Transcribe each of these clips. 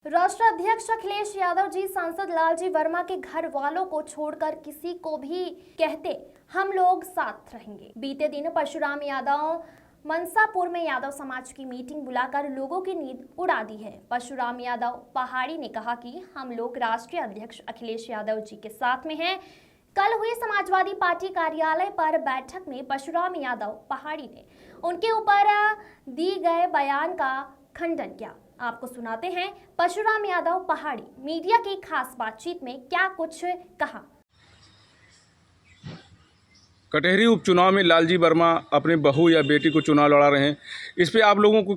राष्ट्राध्यक्ष अखिलेश यादव जी सांसद लालजी वर्मा के घर वालों को छोड़कर किसी को भी कहते हम लोग साथ रहेंगे। बीते दिन परशुराम यादव मनसापुर में यादव समाज की मीटिंग बुलाकर लोगों की नींद उड़ा दी है। परशुराम यादव पहाड़ी ने कहा कि हम लोग राष्ट्रीय अध्यक्ष अखिलेश यादव जी के साथ में हैं। कल हुई समाजवादी पार्टी कार्यालय पर बैठक में परशुराम यादव पहाड़ी ने उनके ऊपर दी गए बयान का खंडन किया। आपको सुनाते हैं परशुराम यादव पहाड़ी मीडिया की खास बातचीत में क्या कुछ कहा। कटहरी उपचुनाव में लालजी वर्मा अपने बहू या बेटी को चुनाव लड़ा रहे हैं, इस पे आप लोगों को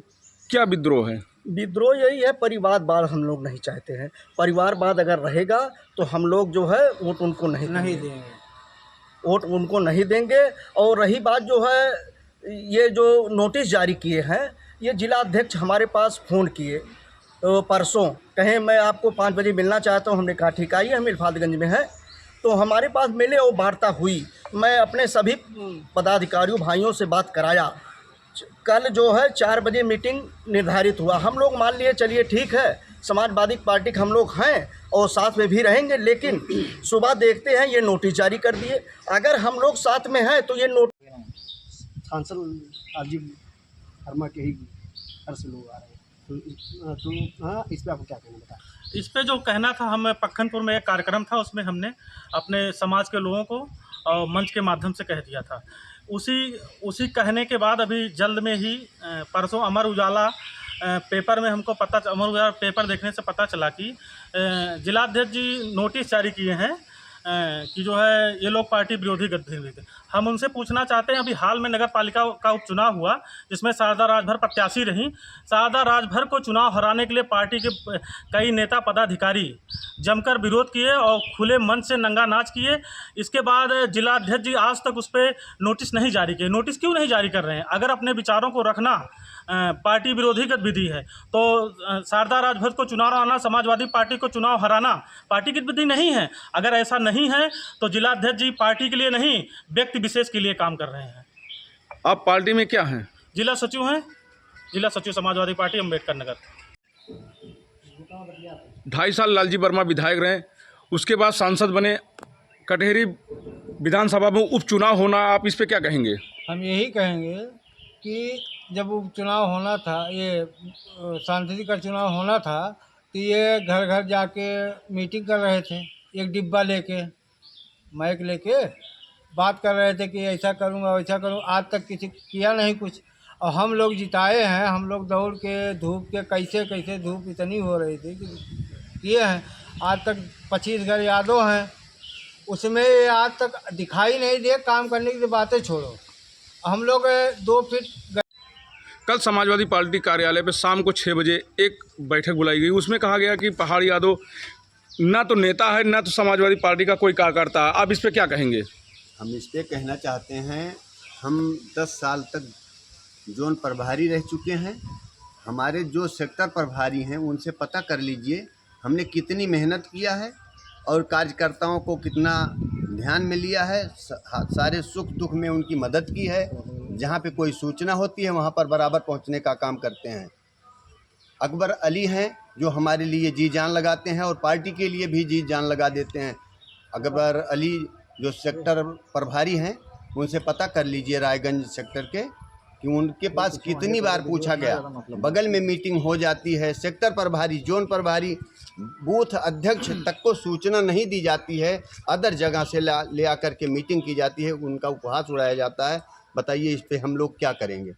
क्या विद्रोह है? विद्रोह यही है, परिवारवाद हम लोग नहीं चाहते हैं। परिवारवाद अगर रहेगा तो हम लोग जो है वोट उनको नहीं देंगे, वोट उनको नहीं देंगे। और रही बात जो है, ये जो नोटिस जारी किए हैं, ये जिला अध्यक्ष हमारे पास फ़ोन किए तो परसों कहें मैं आपको 5 बजे मिलना चाहता हूँ। हमने कहा ठीक आइए, हम इल्फातगंज में हैं। तो हमारे पास मिले और वार्ता हुई। मैं अपने सभी पदाधिकारियों भाइयों से बात कराया। कल जो है 4 बजे मीटिंग निर्धारित हुआ। हम लोग मान लिए चलिए ठीक है, समाजवादी पार्टी के हम लोग हैं और साथ में भी रहेंगे, लेकिन सुबह देखते हैं ये नोटिस जारी कर दिए। अगर हम लोग साथ में हैं तो ये सांसद लालजी वर्मा के ही घर से लोग आ रहे हैं, तो हाँ, इस पर आपको क्या कहना बता? इस पे जो कहना था, हम पक्खनपुर में एक कार्यक्रम था, उसमें हमने अपने समाज के लोगों को मंच के माध्यम से कह दिया था। उसी कहने के बाद अभी जल्द में ही परसों अमर उजाला पेपर में हमको अमर उजाला पेपर देखने से पता चला कि जिलाध्यक्ष जी नोटिस जारी किए हैं कि जो है ये लोग पार्टी विरोधी गतिविधि थे। हम उनसे पूछना चाहते हैं, अभी हाल में नगर पालिका का उपचुनाव हुआ जिसमें शारदा राजभर प्रत्याशी रहीं। शारदा राजभर को चुनाव हराने के लिए पार्टी के कई नेता पदाधिकारी जमकर विरोध किए और खुले मंच से नंगा नाच किए। इसके बाद जिलाध्यक्ष जी आज तक उस पर नोटिस नहीं जारी किए। नोटिस क्यों नहीं जारी कर रहे हैं? अगर अपने विचारों को रखना पार्टी विरोधी गतिविधि है तो शारदा राजभर को चुनाव हराना, समाजवादी पार्टी को चुनाव हराना पार्टी की गतिविधि नहीं है। अगर ऐसा नहीं है तो जिलाध्यक्ष जी पार्टी के लिए नहीं, व्यक्ति विशेष के लिए काम कर रहे हैं। आप पार्टी में क्या हैं? जिला सचिव हैं, जिला सचिव समाजवादी पार्टी अम्बेडकर नगर। 2.5 साल लालजी वर्मा विधायक रहे, उसके बाद सांसद बने। कटहरी विधानसभा में उपचुनाव होना, आप इस पे क्या कहेंगे? हम यही कहेंगे कि जब उपचुनाव होना था, ये सांसद का चुनाव होना था, तो ये घर घर जाके मीटिंग कर रहे थे, एक डिब्बा लेके, माइक लेके बात कर रहे थे कि ऐसा करूँगा वैसा करूँ। आज तक किसी किया नहीं कुछ। और हम लोग जिताए हैं, हम लोग दौड़ के धूप के कैसे धूप इतनी हो रही थी कि किए हैं। आज तक 25 घर यादव हैं, उसमें आज तक दिखाई नहीं दिए। काम करने की बातें छोड़ो, हम लोग 2 फीट। कल समाजवादी पार्टी कार्यालय पे शाम को 6 बजे एक बैठक बुलाई गई। उसमें कहा गया कि पहाड़ी यादव ना तो नेता है, ना तो समाजवादी पार्टी का कोई कार्यकर्ता है। आप इस पे क्या कहेंगे? हम इस पे कहना चाहते हैं, हम 10 साल तक जोन प्रभारी रह चुके हैं। हमारे जो सेक्टर प्रभारी हैं उनसे पता कर लीजिए हमने कितनी मेहनत किया है और कार्यकर्ताओं को कितना ध्यान में लिया है। सारे सुख दुख में उनकी मदद की है। जहाँ पे कोई सूचना होती है वहाँ पर बराबर पहुँचने का काम करते हैं। अकबर अली हैं जो हमारे लिए जी जान लगाते हैं और पार्टी के लिए भी जी जान लगा देते हैं। अकबर अली जो सेक्टर प्रभारी हैं उनसे पता कर लीजिए रायगंज सेक्टर के कि उनके पास कितनी बार पूछा गया। बगल में मीटिंग हो जाती है, सेक्टर प्रभारी, जोन प्रभारी, बूथ अध्यक्ष तक को सूचना नहीं दी जाती है। अदर जगह से ले आकर के मीटिंग की जाती है, उनका उपहास उड़ाया जाता है। बताइए इस पे हम लोग क्या करेंगे?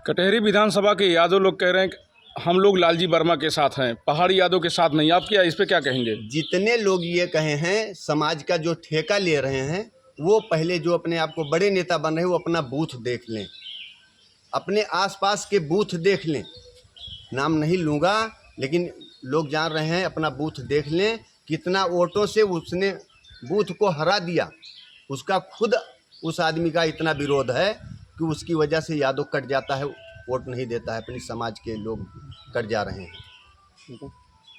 कटहरी विधानसभा के यादव लोग कह रहे हैं कि हम लोग लालजी वर्मा के साथ हैं, पहाड़ी यादव के साथ नहीं। आप क्या इस पे क्या कहेंगे? जितने लोग ये कहे हैं, समाज का जो ठेका ले रहे हैं, वो पहले जो अपने आप को बड़े नेता बन रहे हैं वो अपना बूथ देख लें, अपने आसपास के बूथ देख लें। नाम नहीं लूँगा, लेकिन लोग जान रहे हैं, अपना बूथ देख लें। कितना वोटों से उसने बूथ को हरा दिया। उसका खुद उस आदमी का इतना विरोध है कि उसकी वजह से यादव कट जाता है, वोट नहीं देता है। अपने समाज के लोग कट जा रहे हैं।